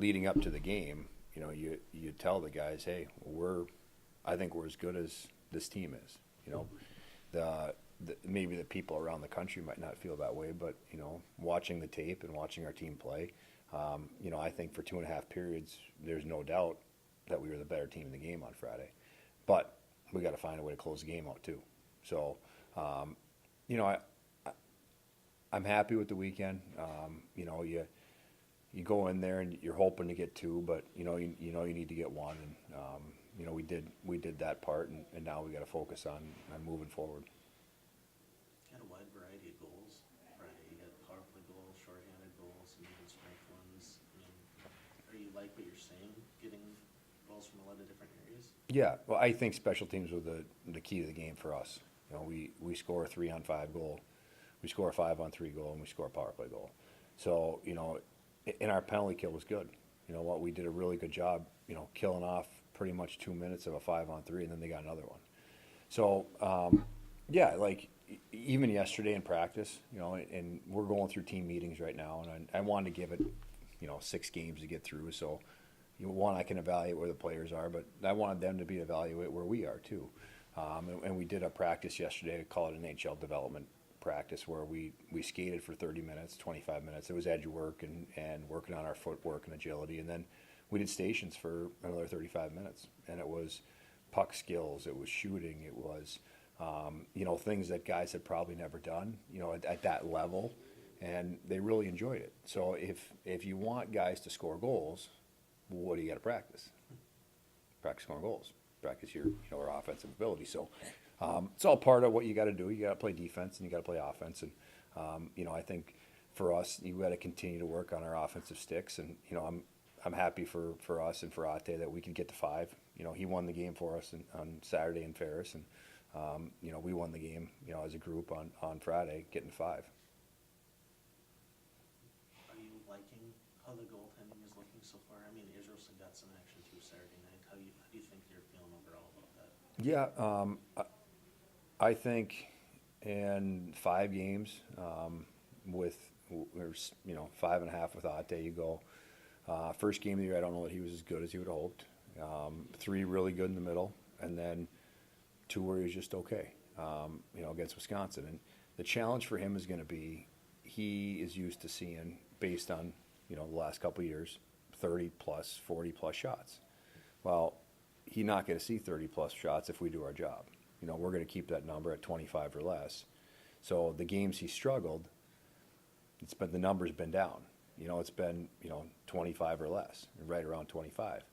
leading up to the game, you tell the guys, hey, I think we're as good as this team is. Maybe the people around the country might not feel that way, but watching the tape and watching our team play, I think for 2.5 periods, there's no doubt that we were the better team in the game on Friday. But we got to find a way to close the game out too. So, I'm happy with the weekend. You go in there and you're hoping to get 2, but you need to get 1, and we did that part, and now we got to focus on moving forward. You had a wide variety of goals Friday. You had power play goals, shorthanded goals, some even strength ones. Are you like what you're saying, getting goals from a lot of different areas? Yeah, well, I think special teams were the key to the game for us. We score a 3-on-5 goal, we score a 5-on-3 goal, and we score a power play goal. So and our penalty kill was good. We did a really good job, killing off pretty much 2 minutes of a 5-on-3, and then they got another one. So yeah, like even yesterday in practice, and we're going through team meetings right now, and I wanted to give it 6 games to get through. So one, I can evaluate where the players are, but I wanted them to be evaluate where we are too. And we did a practice yesterday, call it an NHL development practice, where we skated for 30 minutes, 25 minutes. It was edge work and working on our footwork and agility. And then we did stations for another 35 minutes. And it was puck skills, it was shooting, it was, things that guys had probably never done, at that level. And they really enjoyed it. So if you want guys to score goals, what do you got to practice? Practice scoring goals. Practice your offensive ability. So it's all part of what you got to do. You got to play defense and you got to play offense. And I think for us, you got to continue to work on our offensive sticks. And I'm happy for us and for Ate that we could get to 5. He won the game for us on Saturday in Ferris, and we won the game as a group on Friday, getting 5. Are you liking how the goaltending is looking so far? I mean, Israelson got some action too Saturday night. How do you think you're feeling overall about that? Yeah, I think in 5 games, with 5.5 with Ate, you go. First game of the year, I don't know that he was as good as he would have hoped. 3 really good in the middle, and then 2 where he was just okay, against Wisconsin. And the challenge for him is going to be, he is used to seeing, based on, the last couple of years, 30-plus, 40-plus shots. Well, he's not going to see 30-plus shots if we do our job. We're going to keep that number at 25 or less. So the games he struggled, the number's been down. It's been, 25 or less, right around 25.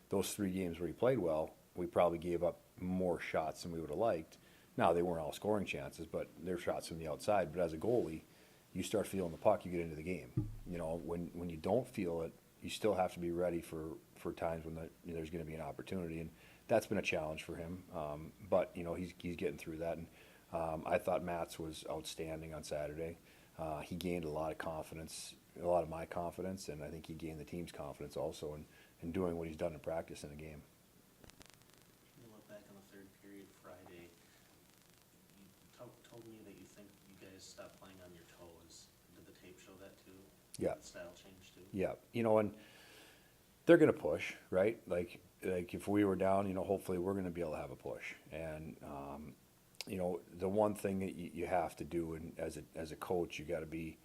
Those 3 games where he played well, we probably gave up more shots than we would have liked. Now, they weren't all scoring chances, but they're shots from the outside. But as a goalie, you start feeling the puck, you get into the game. When you don't feel it, you still have to be ready for times when there's going to be an opportunity. And that's been a challenge for him. But, he's getting through that. And I thought Matt's was outstanding on Saturday. He gained a lot of confidence, a lot of my confidence, and I think he gained the team's confidence also in doing what he's done in practice in a game. You look back on the third period Friday, you told me that you think you guys stopped playing on your toes. Did the tape show that too? Yeah. Did the style change too? Yeah. And they're going to push, right? Like if we were down, hopefully we're going to be able to have a push. And, the one thing that you have to do, and as a coach, you got to be,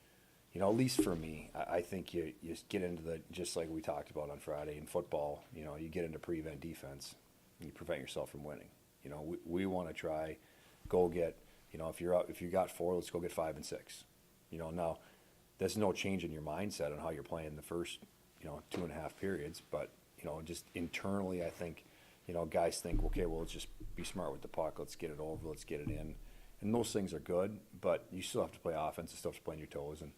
at least for me, I think you get into just like we talked about on Friday in football, you get into prevent defense, and you prevent yourself from winning. We want to try, go get, if you got 4, let's go get 5 and 6. Now there's no change in your mindset on how you're playing the first, 2.5 periods, but, just internally, I think, guys think, okay, well, let's just be smart with the puck. Let's get it over. Let's get it in. And those things are good, but you still have to play offense. You still have to play on your toes. And,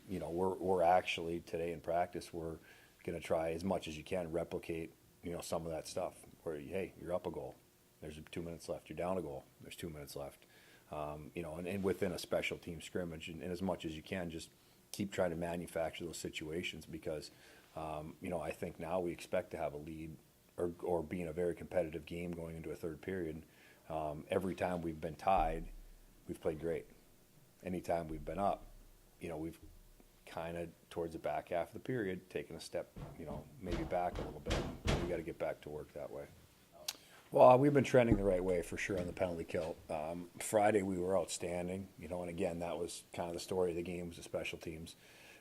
we're actually today in practice, we're going to try as much as you can replicate, some of that stuff where, hey, you're up a goal. There's 2 minutes left. You're down a goal. There's 2 minutes left. And within a special team scrimmage, and as much as you can, just keep trying to manufacture those situations because, I think now we expect to have a lead or be in a very competitive game going into a third period. Every time we've been tied, we've played great. Anytime we've been up, we've kind of towards the back half of the period, taking a step, maybe back a little bit. We got to get back to work that way. Well, we've been trending the right way for sure on the penalty kill. Friday we were outstanding, and again that was kind of the story of the game was the special teams.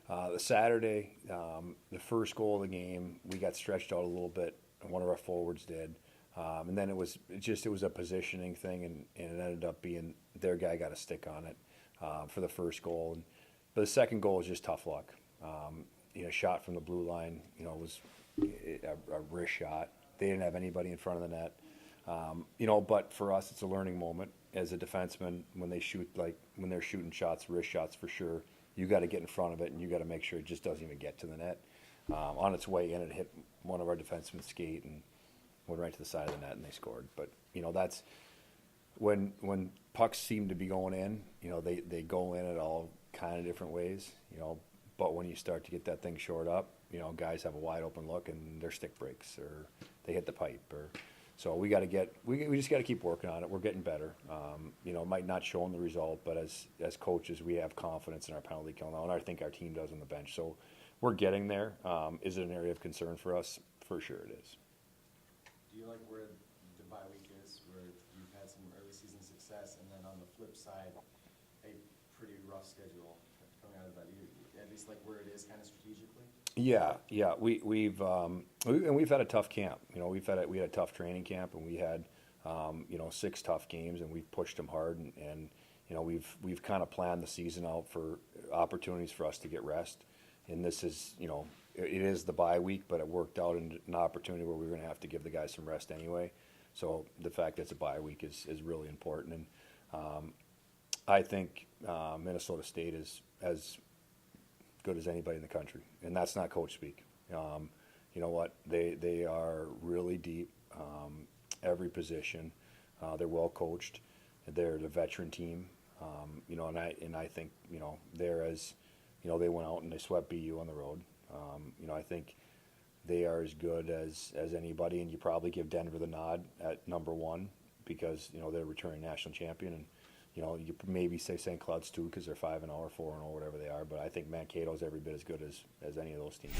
The Saturday, the first goal of the game, we got stretched out a little bit, and one of our forwards did. And then it was a positioning thing, and it ended up being their guy got a stick on it for the first goal. But the second goal was just tough luck. Shot from the blue line, was a wrist shot. They didn't have anybody in front of the net. But for us, it's a learning moment as a defenseman when they shoot, when they're shooting shots, wrist shots for sure. You got to get in front of it, and you got to make sure it just doesn't even get to the net. On its way in, it hit one of our defensemen's skate and went right to the side of the net, and they scored. But that's when pucks seem to be going in. They go in at all kind of different ways. But when you start to get that thing short up, guys have a wide open look and their stick breaks or they hit the pipe so we just got to keep working on it. We're getting better. It might not show in the result, but as coaches, we have confidence in our penalty kill now, and I think our team does on the bench. So we're getting there. Is it an area of concern for us? For sure it is. Do you like where the bye week is, where you've had some early season success, and then on the flip side, a pretty rough schedule coming out of that? At least like where it is kind of strategically? Yeah. We've had a tough camp. We had a tough training camp, and we had 6 tough games, and we've pushed them hard, and we've kind of planned the season out for opportunities for us to get rest. And this is it is the bye week, but it worked out in an opportunity where we were going to have to give the guys some rest anyway. So the fact that it's a bye week is really important, and I think Minnesota State is as good as anybody in the country, and that's not coach speak. You know what? They are really deep, every position. They're well coached. They're the veteran team, and I think they're as they went out and they swept BU on the road. I think they are as good as anybody, and you probably give Denver the nod at number 1 because they're a returning national champion, and you maybe say St. Cloud's too because they're 5-0 or 4-0, whatever they are. But I think Mankato's every bit as good as any of those teams.